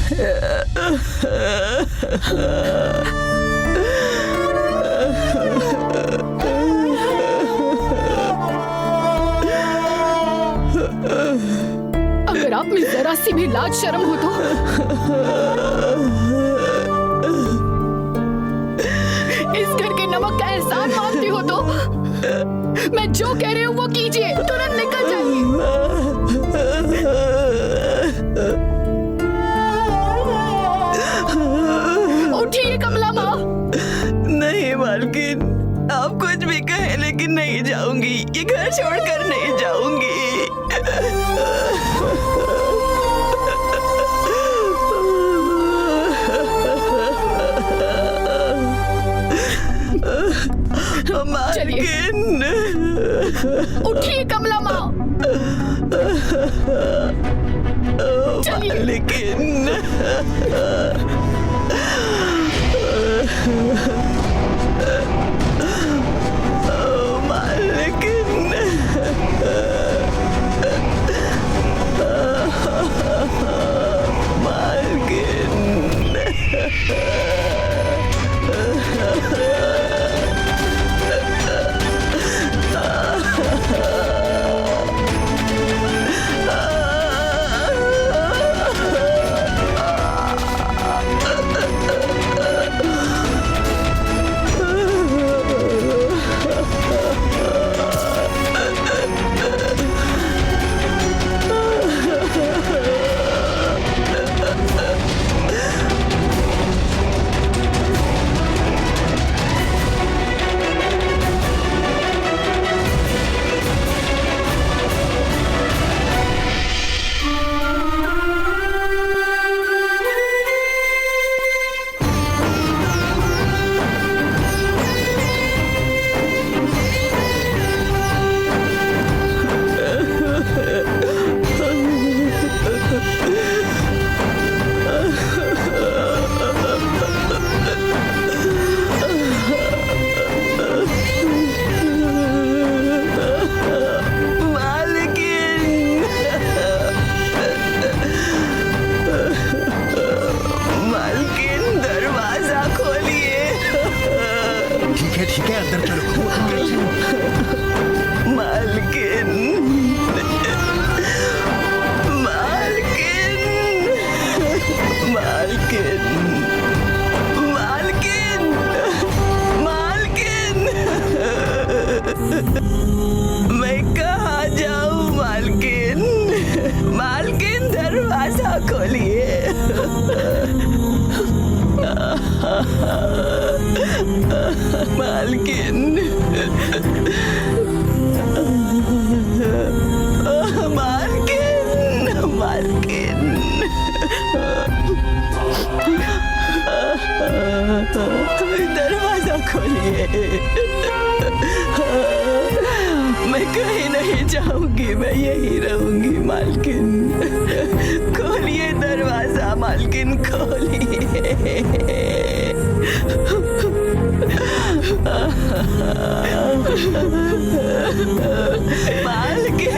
अगर आप में जरा सी भी लाज शर्म हो तो इस घर के नमक का एहसान मानती हो तो मैं जो कह रही हूँ वो कीजिए, तुरंत निकल जाइए। उठिए कमला माँ। नहीं मालकिन, आप कुछ भी कहें लेकिन नहीं जाऊंगी, ये घर छोड़कर नहीं जाऊंगी। मालकिन, उठिए कमला माँ। मालकिन, ठीक है, अंदर चलो। मालकिन, मालकिन, मालकिन, मालकिन, मालकिन, मैं कहाँ जाऊँ मालकिन? मालकिन, दरवाजा खोलिए। मालकिन, मालकिन, मालकिन, दरवाजा खोलिए। मैं कहीं नहीं जाऊंगी, मैं यही रहूंगी मालकिन। खोलिए दरवाजा मालकिन, खोलिए। मालकिन,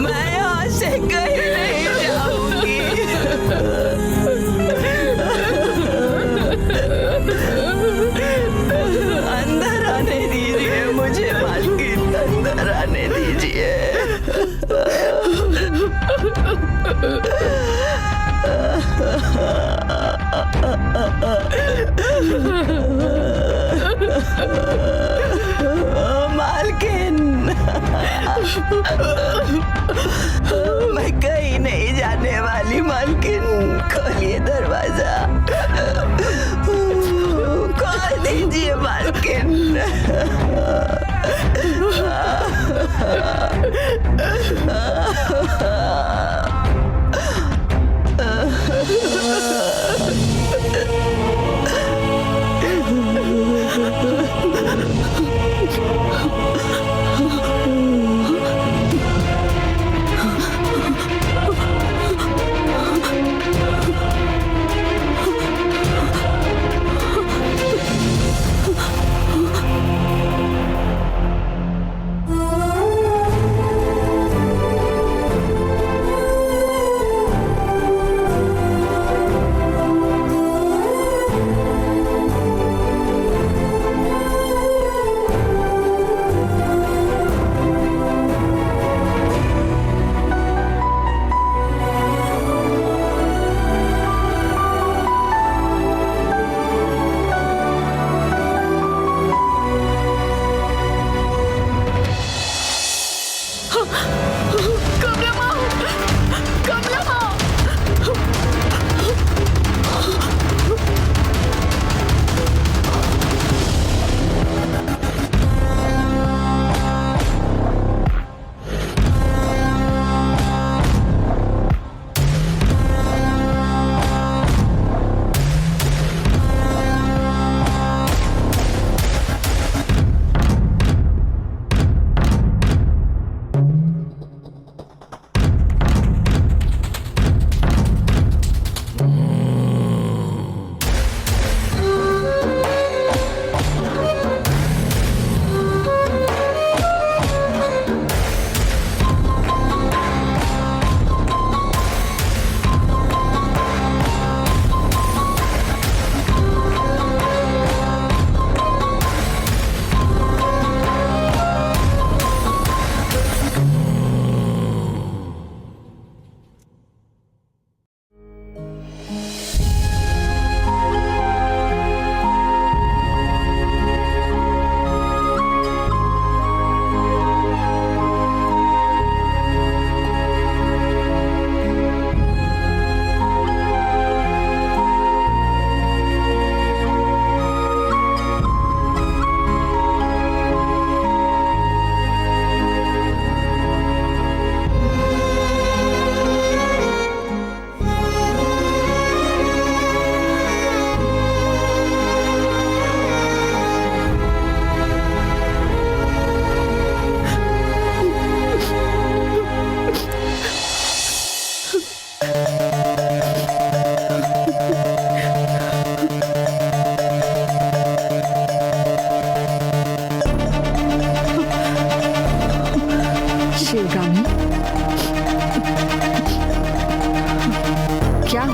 मैं यहाँ से कहीं नहीं जाऊंगी। अंदर आने दीजिए मुझे मालकिन, अंदर आने दीजिए। मालकिन, मैं कहीं नहीं जाने वाली मालकिन, खोलिए दरवाजा, खोल दीजिए मालकिन।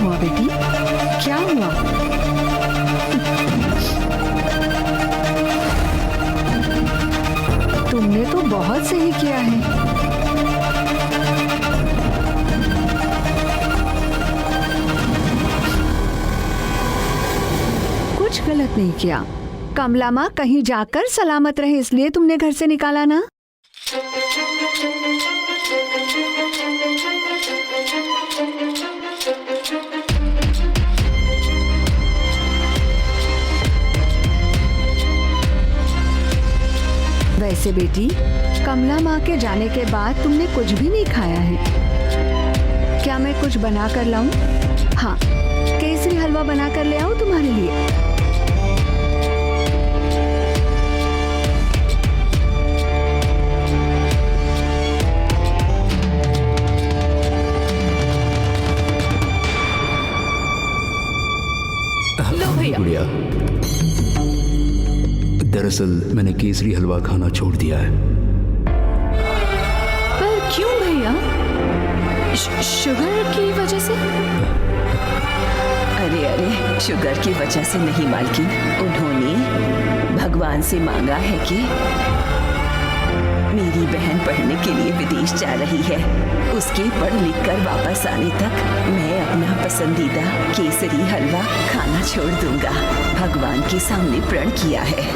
हुआ बेटी? क्या हुआ? तुमने तो बहुत सही किया है। कुछ गलत नहीं किया। कमला माँ कहीं जाकर सलामत रहे इसलिए तुमने घर से निकाला ना। वैसे बेटी, कमला माँ के जाने के बाद तुमने कुछ भी नहीं खाया है। क्या मैं कुछ बना कर लाऊं? हाँ, केसरी हलवा बना कर ले आऊं तुम्हारे लिए। लो भैया। गुड़िया, दरअसल मैंने केसरी हलवा खाना छोड़ दिया है। पर क्यों भैया? शुगर की वजह से? अरे अरे, शुगर की वजह से नहीं मालकिन। उन्होंने भगवान से मांगा है कि मेरी बहन पढ़ने के लिए विदेश जा रही है। उसके पढ़ लिख कर वापस आने तक मैं अपना पसंदीदा केसरी हलवा खाना छोड़ दूंगा। भगवान के सामने प्रण किया है।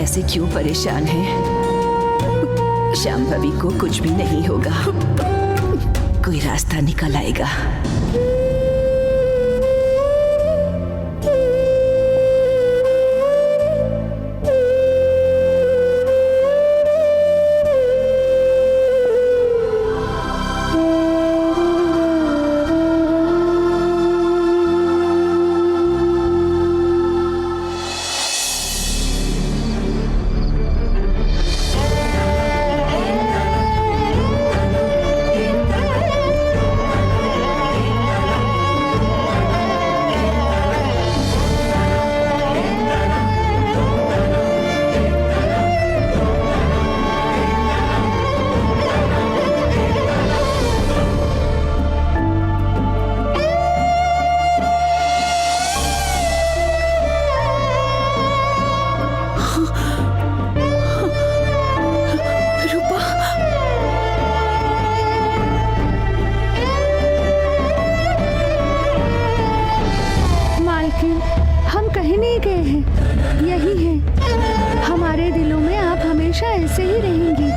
ऐसे क्यों परेशान हैं? शांभवी को कुछ भी नहीं होगा, कोई रास्ता निकल आएगा। हम कहीं नहीं गए हैं, यही है। हमारे दिलों में आप हमेशा ऐसे ही रहेंगी।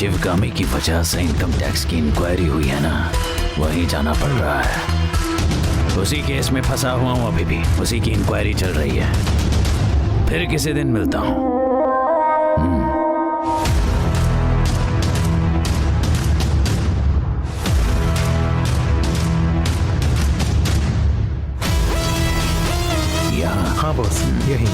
शिवगामी की वजह से इनकम टैक्स की इंक्वायरी हुई है ना, वहीं जाना पड़ रहा है। उसी केस में फंसा हुआ हूँ अभी भी, उसी की इंक्वायरी चल रही है। फिर किसी दिन मिलता हूँ। हाँ बॉस, यही।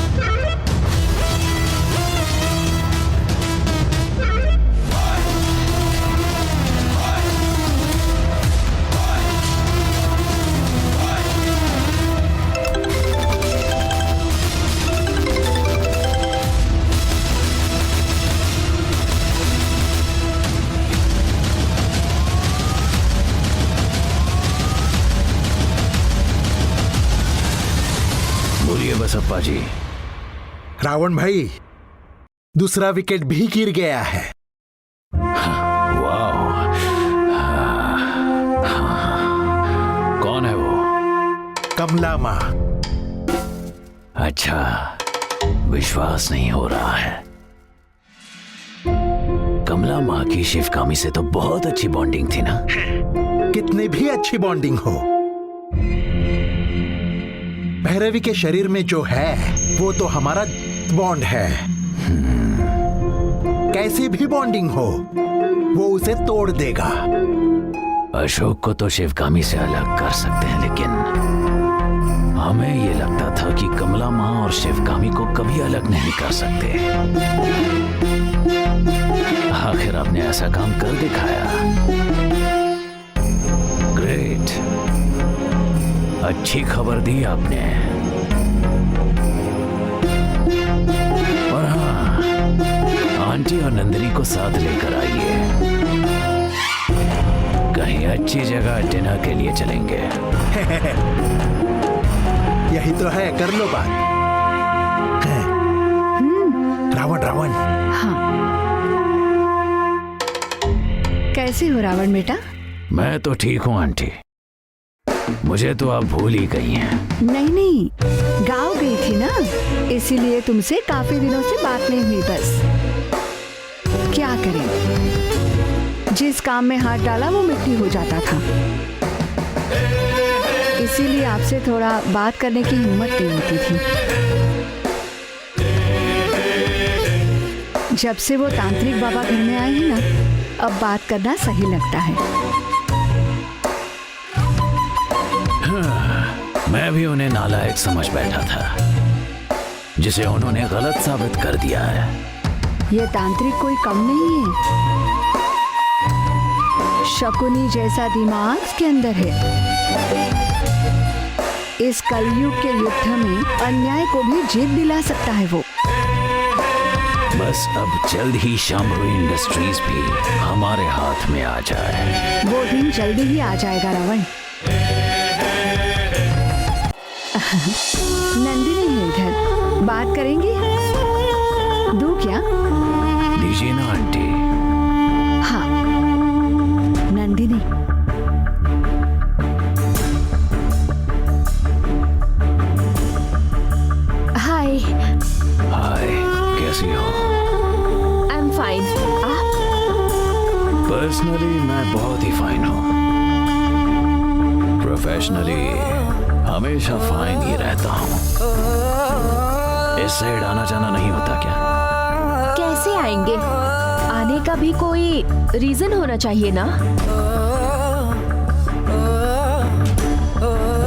बोलिए बसप्पा जी। रावण भाई, दूसरा विकेट भी गिर गया है। वाह, कौन है वो? कमला माँ। अच्छा, विश्वास नहीं हो रहा है। कमला माँ की शिवगामी से तो बहुत अच्छी बॉन्डिंग थी ना। कितनी भी अच्छी बॉन्डिंग हो, भैरवी के शरीर में जो है वो तो हमारा बॉन्ड है। कैसी भी बॉन्डिंग हो, वो उसे तोड़ देगा। अशोक को तो शिवगामी से अलग कर सकते हैं, लेकिन हमें ये लगता था कि कमला माँ और शिवगामी को कभी अलग नहीं कर सकते। आखिर आपने ऐसा काम कर दिखाया। ग्रेट, अच्छी खबर दी आपने। और हाँ, आंटी और नंदिनी को साथ लेकर आइए, कहीं अच्छी जगह डिनर के लिए चलेंगे। यही तो है, कर लो बात। रावण रावण। हाँ, कैसे हो रावण बेटा? मैं तो ठीक हूँ आंटी, मुझे तो आप भूल ही गई हैं। नहीं नहीं, गाँव गई थी ना, इसीलिए तुमसे काफी दिनों से बात नहीं हुई। बस क्या करें, जिस काम में हाथ डाला वो मिट्टी हो जाता था, इसीलिए आपसे थोड़ा बात करने की हिम्मत नहीं होती थी। जब से वो तांत्रिक बाबा घर में आए हैं ना, अब बात करना सही लगता है। मैं भी उन्हें नालायक समझ बैठा था, जिसे उन्होंने गलत साबित कर दिया है। ये तांत्रिक कोई कम नहीं है, शकुनी जैसा दिमाग इसके अंदर है। इस कलयुग के युद्ध में अन्याय को भी जीत दिला सकता है वो। बस अब जल्द ही शाम्भवी इंडस्ट्रीज भी हमारे हाथ में आ जाए। वो दिन जल्दी ही आ जाएगा रावण। नंदिनी है इधर, बात करेंगे? दूं क्या? दीजिए ना आंटी। हाँ, नंदिनी। हाय। हाय, कैसी हो? I am fine. आप? पर्सनली मैं बहुत ही फाइन हूँ। प्रोफेशनली हमेशा फाइन ही रहता हूँ। इस साइड आना जाना नहीं होता क्या? कैसे आएंगे? आने का भी कोई रीजन होना चाहिए ना।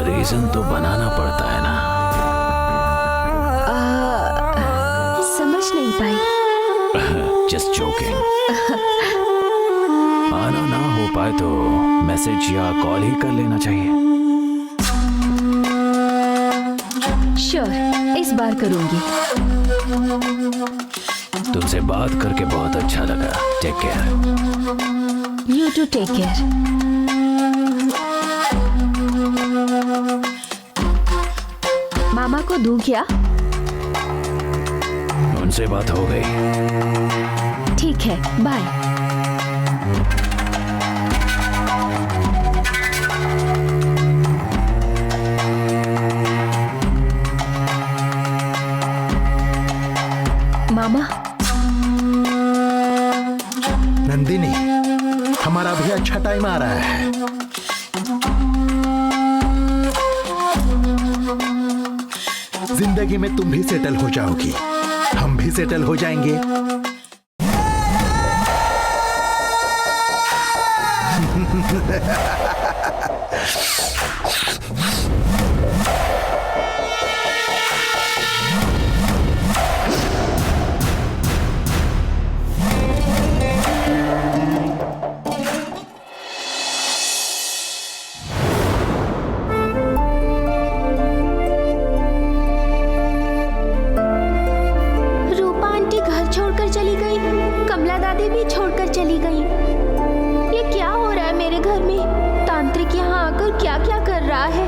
रीजन तो बनाना पड़ता है ना। समझ नहीं पाई। Just joking. आना ना हो पाए तो मैसेज या कॉल ही कर लेना चाहिए। श्योर, इस बार करूंगी। तुमसे बात करके बहुत अच्छा लगा। Take care. You too take care. मामा को दूं क्या? उनसे बात हो गई। ठीक है, बाय। मामा। नंदिनी, हमारा भी अच्छा टाइम आ रहा है। जिंदगी में तुम भी सेटल हो जाओगी, हम भी सेटल हो जाएंगे। रूपा आंटी घर छोड़कर चली गई, कमला दादी भी छोड़कर चली गई। ये क्या हो रहा है मेरे घर में? तांत्रिक यहाँ आकर क्या क्या कर रहा है?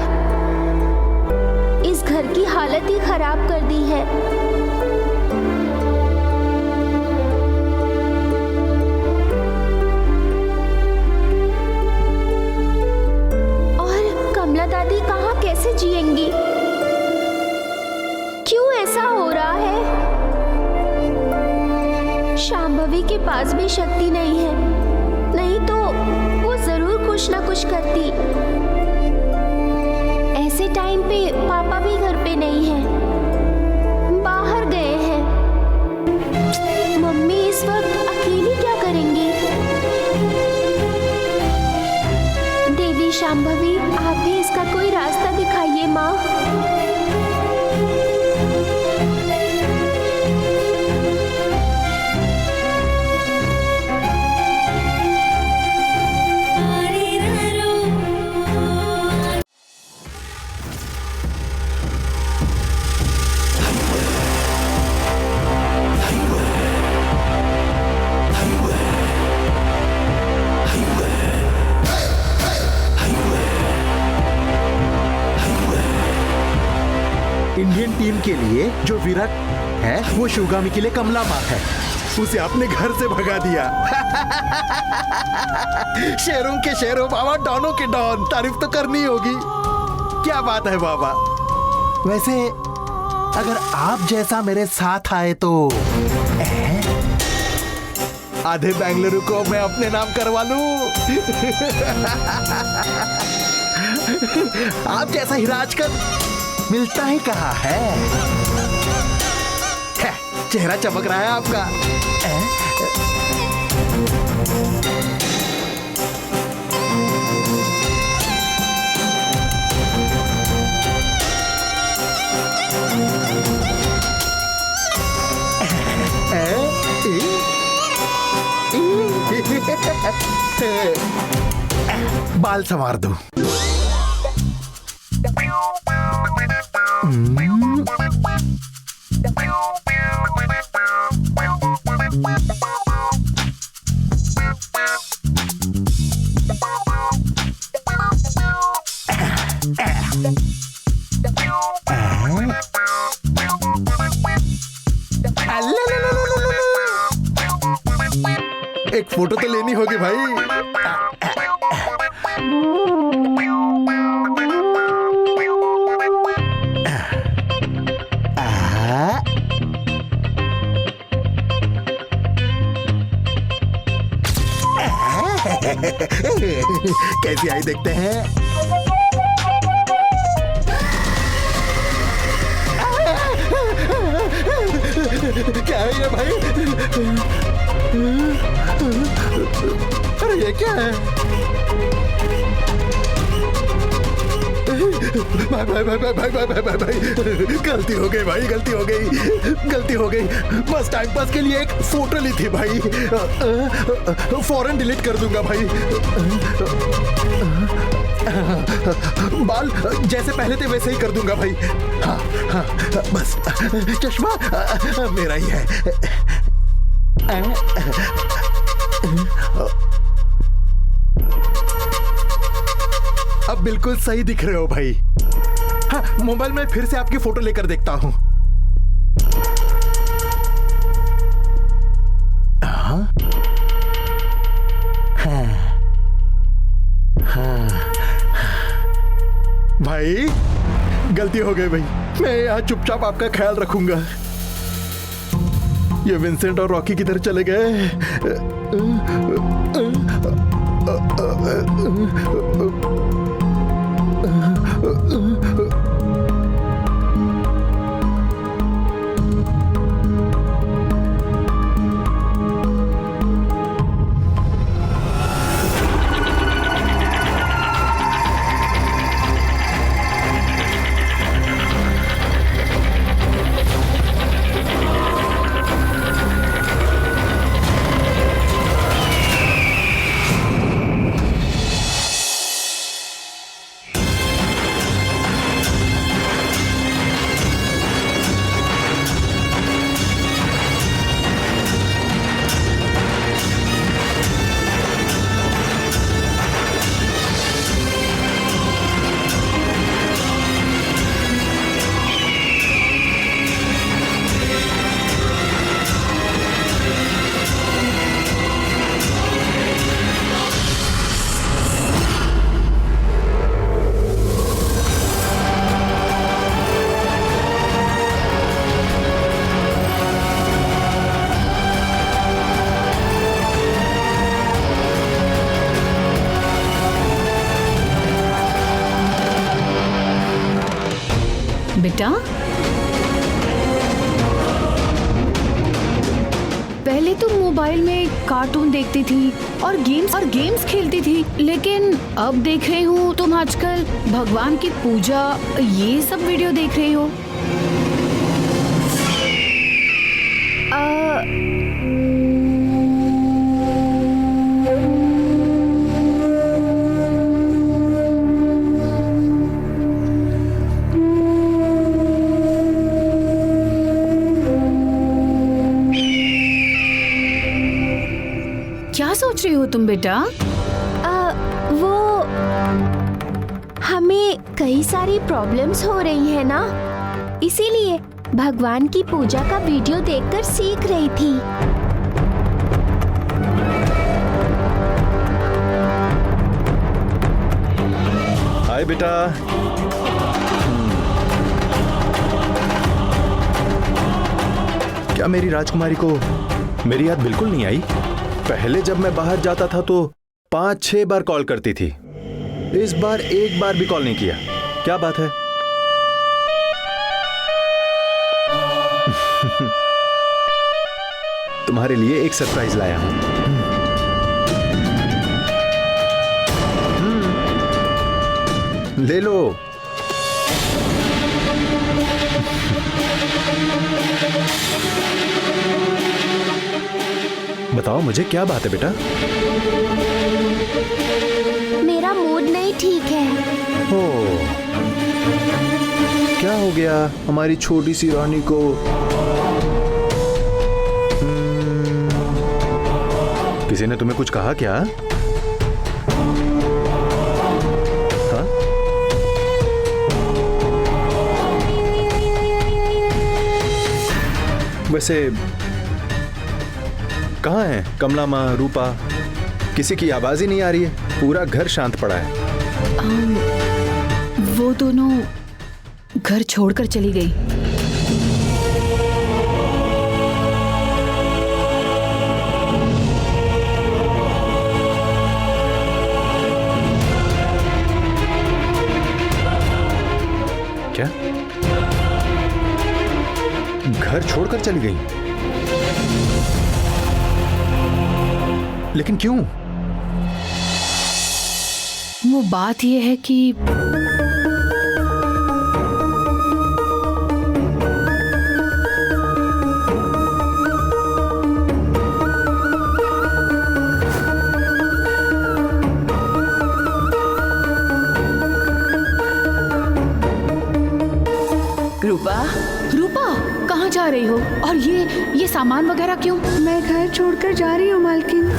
इस घर की हालत ही खराब कर दी है। और कमला दादी कहाँ कैसे जिएंगी? क्यों ऐसा हो रहा है? शांभवी के पास भी शक्ति नहीं है, नहीं तो वो जरूर कुछ ना कुछ करती। ऐसे टाइम पे पापा भी घर पे नहीं है, बाहर गए हैं। मम्मी इस वक्त अकेली क्या करेंगी? देवी शांभवी, आप भी इसका कोई रास्ता दिखाइए माँ। इंडियन टीम के लिए जो विराट है वो शिवगामी के लिए कमला माँ है। उसे अपने घर से भगा दिया। शेरों के शेरों बाबा, डॉनों के डॉन, तारीफ तो करनी होगी। क्या बात है बाबा। वैसे अगर आप जैसा मेरे साथ आए तो आधे बेंगलुरु को मैं अपने नाम करवा लूं। आप जैसा हीरा आजकल मिलता ही कहाँ है? चेहरा चमक रहा है आपका। बाल संवार दो। एक फोटो तो लेनी होगी भाई। कैसी आई देखते हैं। क्या है ये भाई? अरे ये क्या है? भाई भाई भाई भाई भाई भाई भाई भाई, गलती हो गई भाई, गलती हो गई, गलती हो गई। बस टाइम पास के लिए एक फोटो ली थी भाई। फौरन डिलीट कर दूंगा भाई। बाल जैसे पहले थे वैसे ही कर दूंगा भाई। हाँ हाँ, बस चश्मा मेरा ही है। अब बिल्कुल सही दिख रहे हो भाई। हाँ, मोबाइल में फिर से आपकी फोटो लेकर देखता हूँ। भाई गलती हो गई भाई, मैं यहाँ चुपचाप आपका ख्याल रखूंगा। ये विंसेंट और रॉकी किधर चले गए? बेटा, पहले तुम मोबाइल में कार्टून देखती थी और गेम्स खेलती थी, लेकिन अब देख रही हूँ तुम आजकल भगवान की पूजा ये सब वीडियो देख रही हो। क्या सोच रही हो तुम बेटा? वो हमें कई सारी प्रॉब्लम्स हो रही है ना, इसीलिए भगवान की पूजा का वीडियो देखकर सीख रही थी। हाय बेटा। क्या मेरी राजकुमारी को मेरी याद बिल्कुल नहीं आई? पहले जब मैं बाहर जाता था तो 5-6 बार कॉल करती थी, इस बार एक बार भी कॉल नहीं किया। क्या बात है? तुम्हारे लिए एक सरप्राइज लाया हूं। ले लो। बताओ मुझे, क्या बात है बेटा? मेरा मूड नहीं ठीक है। हो, क्या हो गया हमारी छोटी सी रानी को? किसी ने तुम्हें कुछ कहा क्या? हाँ? वैसे कहाँ है कमला माँ, रूपा? किसी की आवाज ही नहीं आ रही है, पूरा घर शांत पड़ा है। वो दोनों घर छोड़कर चली गई। क्या? घर छोड़कर चली गई? लेकिन क्यों? वो बात ये है कि रूपा कहाँ जा रही हो? और ये सामान वगैरह क्यों? मैं घर छोड़कर जा रही हूँ मालकिन।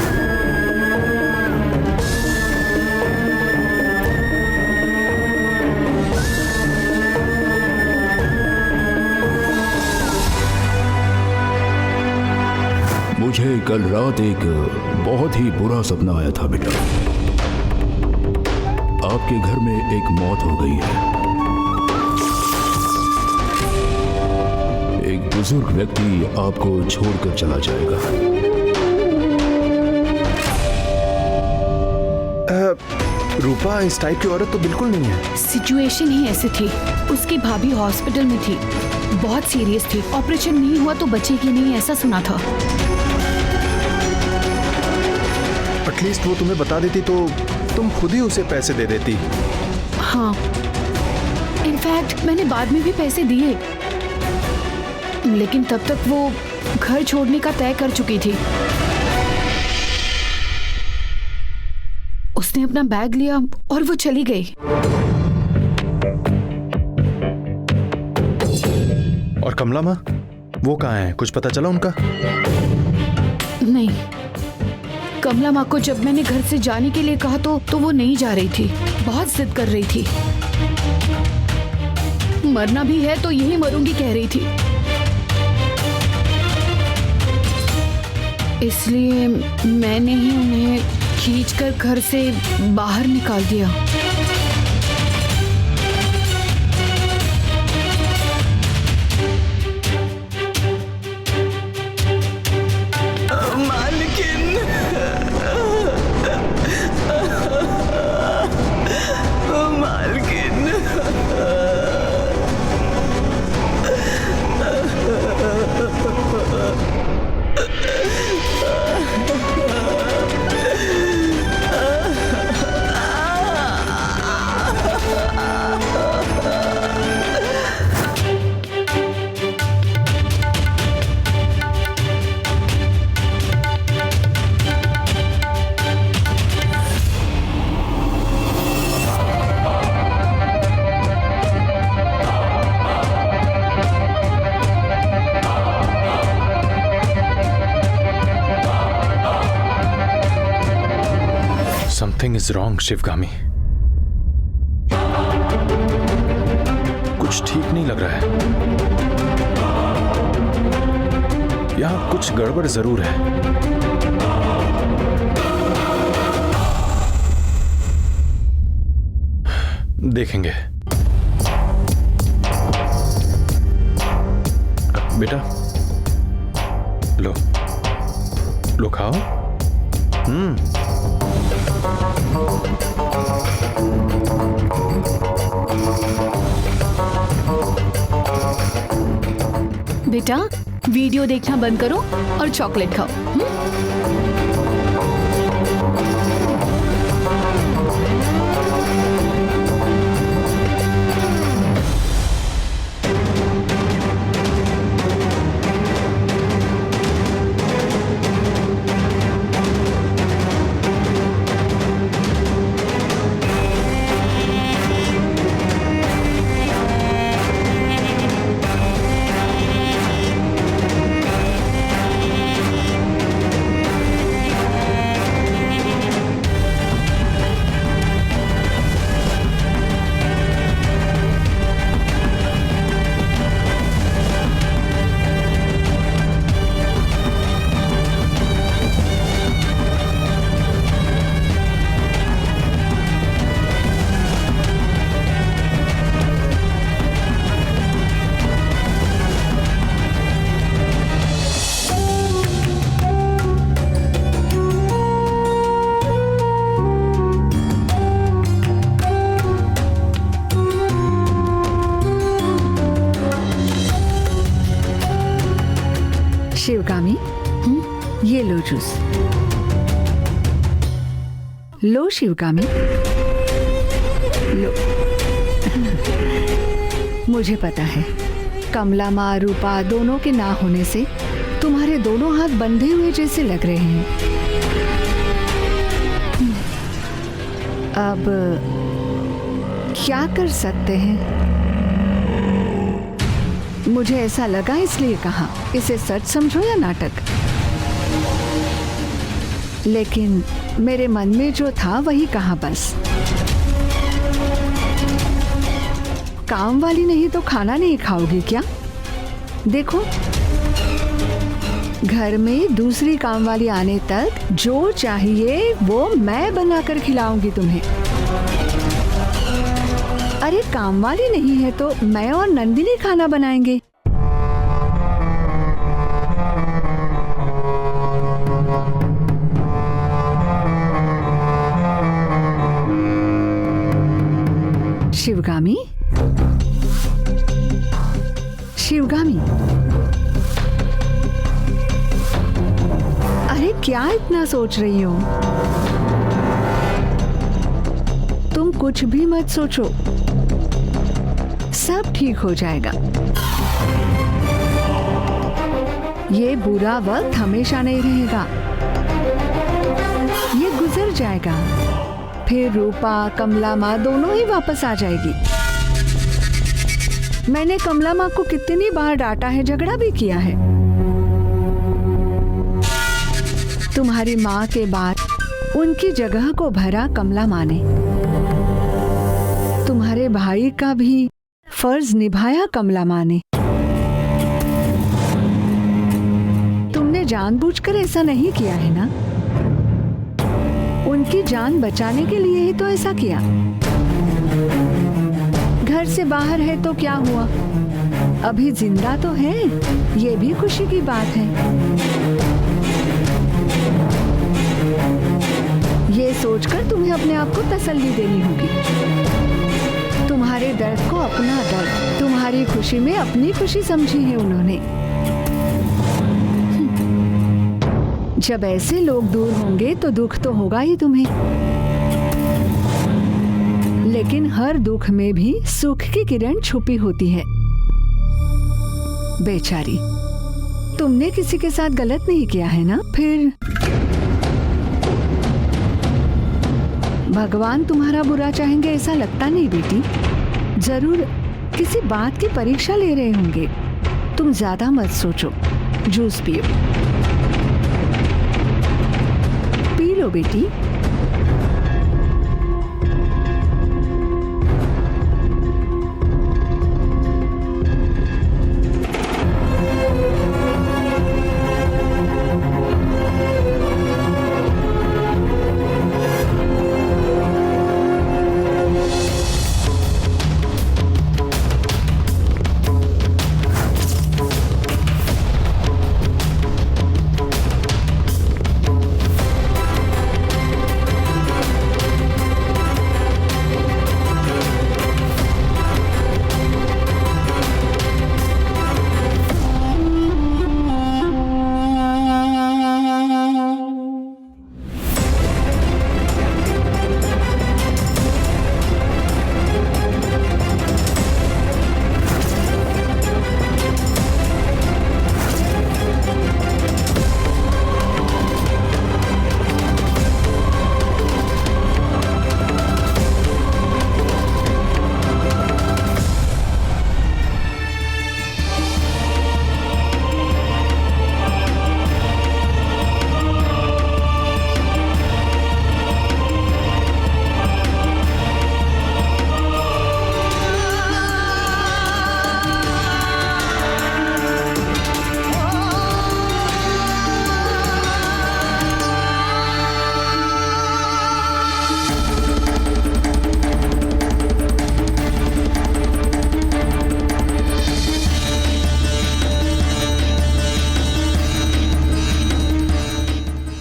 मुझे कल रात एक बहुत ही बुरा सपना आया था बेटा। आपके घर में एक मौत हो गई है। एक बुजुर्ग व्यक्ति आपको छोड़कर चला जाएगा। रूपा इस टाइप की औरत तो बिल्कुल नहीं है। सिचुएशन ही ऐसी थी। उसकी भाभी हॉस्पिटल में थी, बहुत सीरियस थी। ऑपरेशन नहीं हुआ तो बचेगी नहीं, ऐसा सुना था। एटलीस्ट वो तुम्हें बता देती तो तुम खुद ही उसे पैसे दे देती। हाँ, इनफैक्ट मैंने बाद में भी पैसे दिए, लेकिन तब तक वो घर छोड़ने का तय कर चुकी थी। उसने अपना बैग लिया और वो चली गई। और कमला माँ, वो कहाँ है? कुछ पता चला उनका? नहीं, कमला माँ को जब मैंने घर से जाने के लिए कहा तो वो नहीं जा रही थी, बहुत जिद कर रही थी। मरना भी है तो यही मरूंगी कह रही थी। इसलिए मैंने ही उन्हें खींचकर घर से बाहर निकाल दिया। मालकिन, मालकिन, समथिंग इज रॉन्ग शिवगामी। कुछ ठीक नहीं लग रहा है। यहां कुछ गड़बड़ जरूर है। देखेंगे। बेटा लो लो, खाओ। बेटा, वीडियो देखना बंद करो और चॉकलेट खाओ। शिवगामी, ये लो जूस। लो शिवगामी, लो। मुझे पता है, कमला माँ रूपा दोनों के ना होने से तुम्हारे दोनों हाथ बंधे हुए जैसे लग रहे हैं। अब क्या कर सकते हैं? मुझे ऐसा लगा इसलिए कहा। इसे सच समझो या नाटक, लेकिन मेरे मन में जो था वही कहा बस। काम वाली नहीं तो खाना नहीं खाओगी क्या? देखो, घर में दूसरी काम वाली आने तक जो चाहिए वो मैं बनाकर खिलाऊंगी तुम्हें। अरे काम वाली नहीं है तो मैं और नंदिनी खाना बनाएंगे। शिवगामी, शिवगामी, अरे क्या इतना सोच रही हो? तुम कुछ भी मत सोचो, सब ठीक हो जाएगा। ये बुरा वक्त हमेशा नहीं रहेगा, ये गुजर जाएगा। फिर रूपा, कमला माँ दोनों ही वापस आ जाएगी। मैंने कमला माँ को कितनी बार डांटा है, झगड़ा भी किया है। तुम्हारी माँ के बाद उनकी जगह को भरा कमला माँ ने। तुम्हारे भाई का भी फर्ज निभाया कमला माँ ने। तुमने जानबूझकर ऐसा नहीं किया है ना? उनकी जान बचाने के लिए ही तो ऐसा किया। घर से बाहर है तो क्या हुआ, अभी जिंदा तो है, ये भी खुशी की बात है। ये सोचकर तुम्हें अपने आप को तसल्ली देनी होगी। तुम्हारे दर्द को अपना दर्द, तुम्हारी खुशी में अपनी खुशी समझी है उन्होंने। जब ऐसे लोग दूर होंगे तो दुख तो होगा ही तुम्हें, लेकिन हर दुख में भी सुख की किरण छुपी होती है। बेचारी, तुमने किसी के साथ गलत नहीं किया है ना? फिर भगवान तुम्हारा बुरा चाहेंगे ऐसा लगता नहीं बेटी। जरूर किसी बात की परीक्षा ले रहे होंगे। तुम ज्यादा मत सोचो, जूस पियो। पी लो बेटी।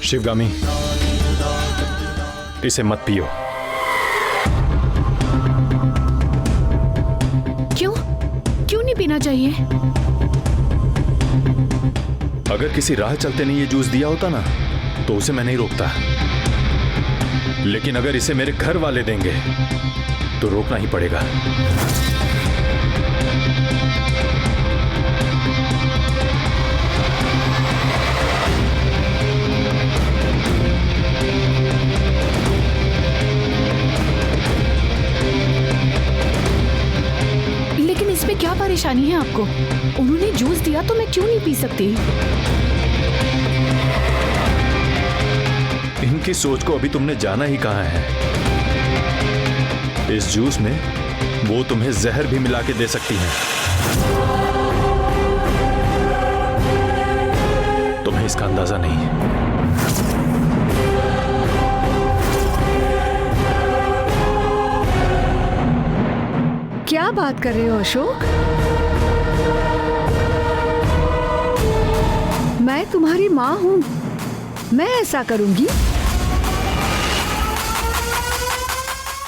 शिवगामी, इसे मत पियो। क्यों? क्यों नहीं पीना चाहिए? अगर किसी राह चलते ने ये जूस दिया होता ना तो उसे मैं नहीं रोकता, लेकिन अगर इसे मेरे घर वाले देंगे तो रोकना ही पड़ेगा। क्या परेशानी है आपको? उन्होंने जूस दिया तो मैं क्यों नहीं पी सकती? इनकी सोच को अभी तुमने जाना ही कहाँ है। इस जूस में वो तुम्हें जहर भी मिला के दे सकती हैं। तुम्हें इसका अंदाजा नहीं है। क्या बात कर रहे हो अशोक? मैं तुम्हारी माँ हूँ, मैं ऐसा करूंगी?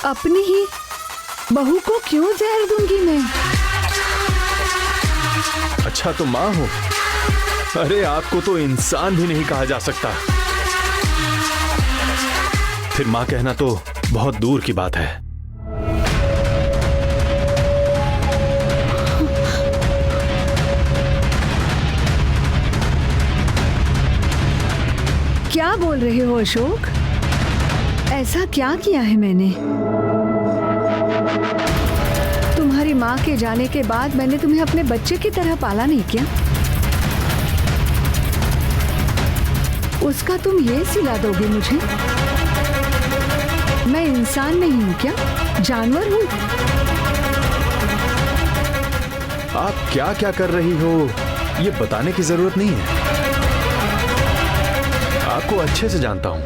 अपनी ही बहू को क्यों जहर दूंगी मैं? अच्छा तो माँ हो? अरे आपको तो इंसान भी नहीं कहा जा सकता। फिर माँ कहना तो बहुत दूर की बात है। क्या बोल रहे हो अशोक? ऐसा क्या किया है मैंने? तुम्हारी माँ के जाने के बाद मैंने तुम्हें अपने बच्चे की तरह पाला नहीं क्या? उसका तुम ये सिला दोगे मुझे? मैं इंसान नहीं हूँ क्या? जानवर हूँ? आप क्या क्या कर रही हो ये बताने की जरूरत नहीं है। आपको अच्छे से जानता हूं।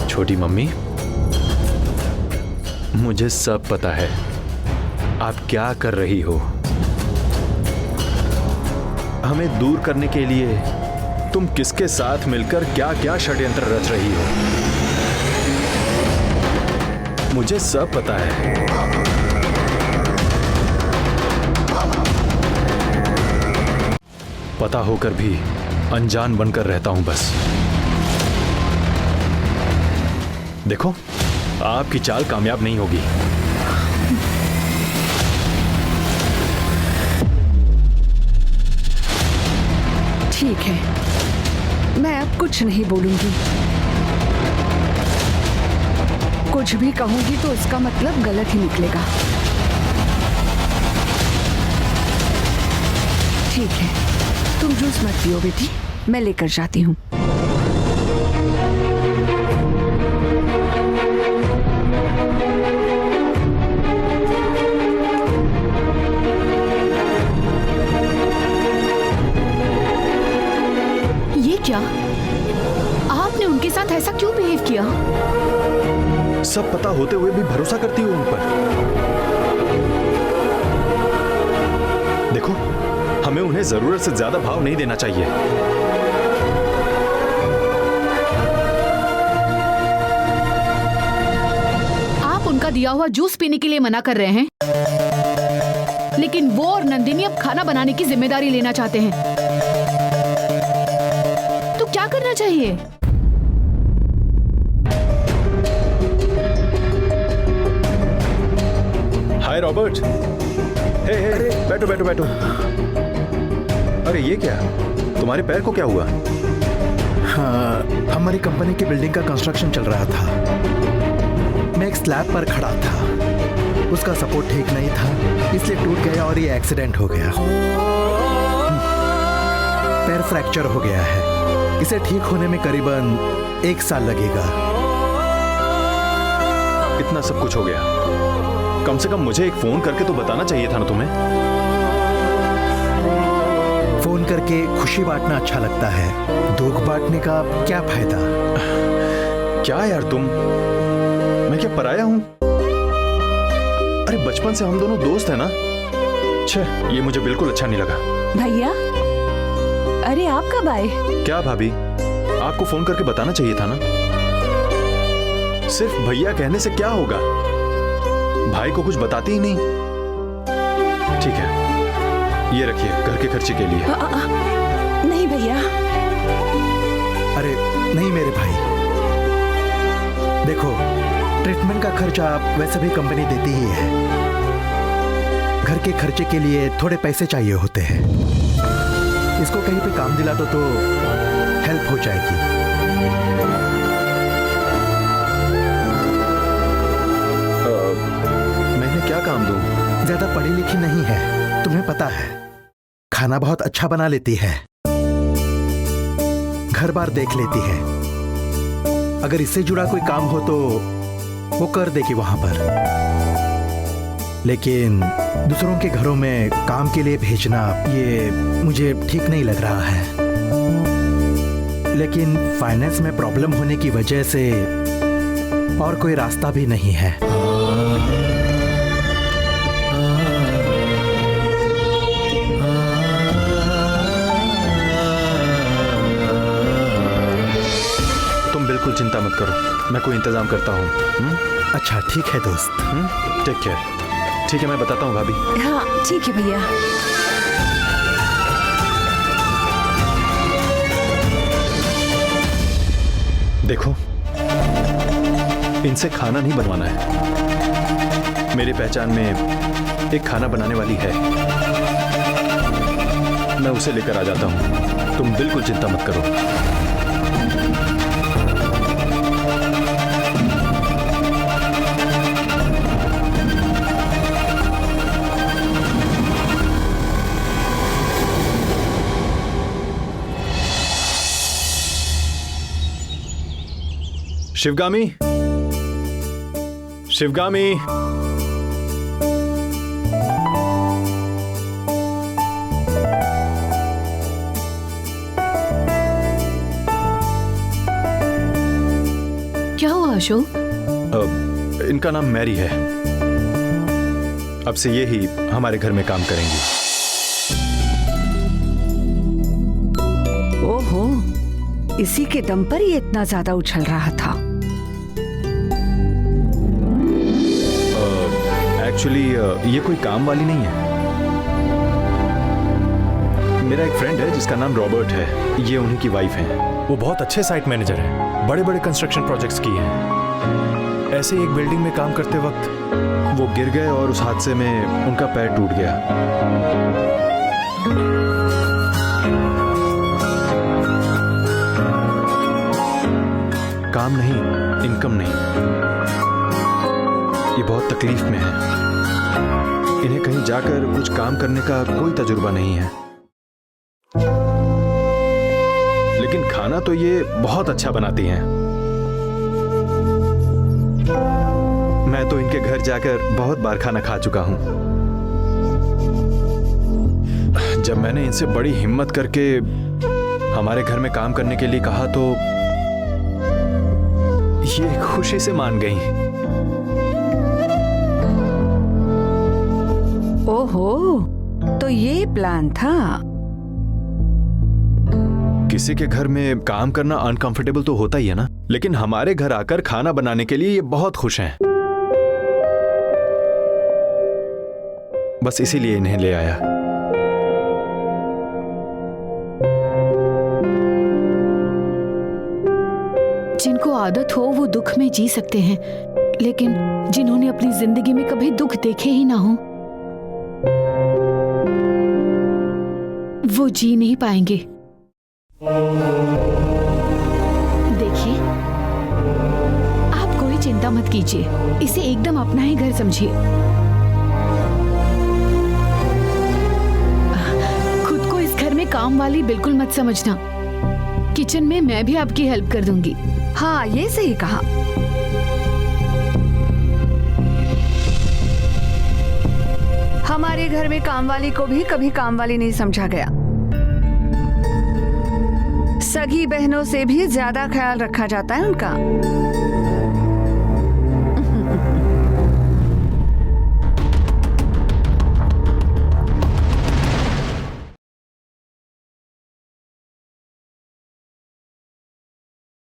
छोटी मम्मी, मुझे सब पता है आप क्या कर रही हो। हमें दूर करने के लिए तुम किसके साथ मिलकर क्या क्या षड्यंत्र रच रही हो, मुझे सब पता है। पता होकर भी अनजान बनकर रहता हूं बस। देखो, आपकी चाल कामयाब नहीं होगी। ठीक है, मैं अब कुछ नहीं बोलूंगी। कुछ भी कहूंगी तो उसका मतलब गलत ही निकलेगा। ठीक है, तुम जूस मत पियो बेटी, मैं लेकर जाती हूँ। ये क्या? आपने उनके साथ ऐसा क्यों बिहेव किया? सब पता होते हुए भी भरोसा करती हो उन पर। देखो, हमें उन्हें जरूरत से ज्यादा भाव नहीं देना चाहिए। आप उनका दिया हुआ जूस पीने के लिए मना कर रहे हैं, लेकिन वो और नंदिनी अब खाना बनाने की जिम्मेदारी लेना चाहते हैं। तो क्या करना चाहिए? हाय रॉबर्ट। हे बैठो बैठो बैठो। अरे ये क्या, तुम्हारे पैर को क्या हुआ? हाँ, हमारी कंपनी की बिल्डिंग का कंस्ट्रक्शन चल रहा था। मैं एक स्लैब पर खड़ा था, उसका सपोर्ट ठीक नहीं था, इसलिए टूट गया और ये एक्सीडेंट हो गया। पैर फ्रैक्चर हो गया है, इसे ठीक होने में करीबन 1 साल लगेगा। इतना सब कुछ हो गया, कम से कम मुझे एक फोन करके तो बताना चाहिए था ना तुम्हें। फोन करके खुशी बांटना अच्छा लगता है, दुख बांटने का क्या फायदा? क्या यार तुम, मैं क्या पराया हूं? अरे बचपन से हम दोनों दोस्त हैं ना। छे, ये मुझे बिल्कुल अच्छा नहीं लगा। भैया, अरे आप कब आए? क्या भाभी, आपको फोन करके बताना चाहिए था ना। सिर्फ भैया कहने से क्या होगा, भाई को कुछ बताती ही नहीं। ठीक है, ये रखिए घर के खर्चे के लिए। नहीं भैया। अरे नहीं मेरे भाई, देखो ट्रीटमेंट का खर्चा वैसे भी कंपनी देती ही है। घर के खर्चे के लिए थोड़े पैसे चाहिए होते हैं, इसको कहीं पे काम दिला दो तो हेल्प हो जाएगी। क्या काम दूं? ज्यादा पढ़ी लिखी नहीं है, तुम्हें पता है। खाना बहुत अच्छा बना लेती है, घर बार देख लेती है। अगर इससे जुड़ा कोई काम हो तो वो कर देगी वहां पर, लेकिन दूसरों के घरों में काम के लिए भेजना ये मुझे ठीक नहीं लग रहा है। लेकिन फाइनेंस में प्रॉब्लम होने की वजह से और कोई रास्ता भी नहीं है। बिल्कुल चिंता मत करो, मैं कोई इंतजाम करता हूँ। अच्छा ठीक है दोस्त। Take care. ठीक है, मैं बताता हूँ भाभी। हाँ ठीक है भैया। देखो, इनसे खाना नहीं बनवाना है। मेरी पहचान में एक खाना बनाने वाली है, मैं उसे लेकर आ जाता हूं। तुम बिल्कुल चिंता मत करो। शिवगामी, शिवगामी, क्या हुआ अशोक? इनका नाम मैरी है। अब से ये ही हमारे घर में काम करेंगी। ओहो, इसी के दम पर ये इतना ज्यादा उछल रहा था। एक्चुअली ये कोई काम वाली नहीं है। मेरा एक फ्रेंड है जिसका नाम रॉबर्ट है, ये उन्हीं की वाइफ है। वो बहुत अच्छे साइट मैनेजर हैं, बड़े बड़े कंस्ट्रक्शन प्रोजेक्ट्स किए हैं। ऐसे एक बिल्डिंग में काम करते वक्त वो गिर गए और उस हादसे में उनका पैर टूट गया। काम नहीं, इनकम नहीं, ये बहुत तकलीफ में है। इन्हें कहीं जाकर कुछ काम करने का कोई तजुर्बा नहीं है, लेकिन खाना तो ये बहुत अच्छा बनाती हैं। मैं तो इनके घर जाकर बहुत बार खाना खा चुका हूं। जब मैंने इनसे बड़ी हिम्मत करके हमारे घर में काम करने के लिए कहा तो ये खुशी से मान गई। ओहो, तो ये प्लान था। किसी के घर में काम करना अनकंफर्टेबल तो होता ही है ना, लेकिन हमारे घर आकर खाना बनाने के लिए ये बहुत खुश हैं। बस इसीलिए इन्हें ले आया। जिनको आदत हो वो दुख में जी सकते हैं, लेकिन जिन्होंने अपनी जिंदगी में कभी दुख देखे ही ना हो वो जी नहीं पाएंगे। देखिए, आप कोई चिंता मत कीजिए, इसे एकदम अपना ही घर समझिए। खुद को इस घर में काम वाली बिल्कुल मत समझना। किचन में मैं भी आपकी हेल्प कर दूंगी। हाँ, ये सही कहा। हमारे घर में कामवाली को भी कभी कामवाली नहीं समझा गया। सगी बहनों से भी ज्यादा ख्याल रखा जाता है उनका।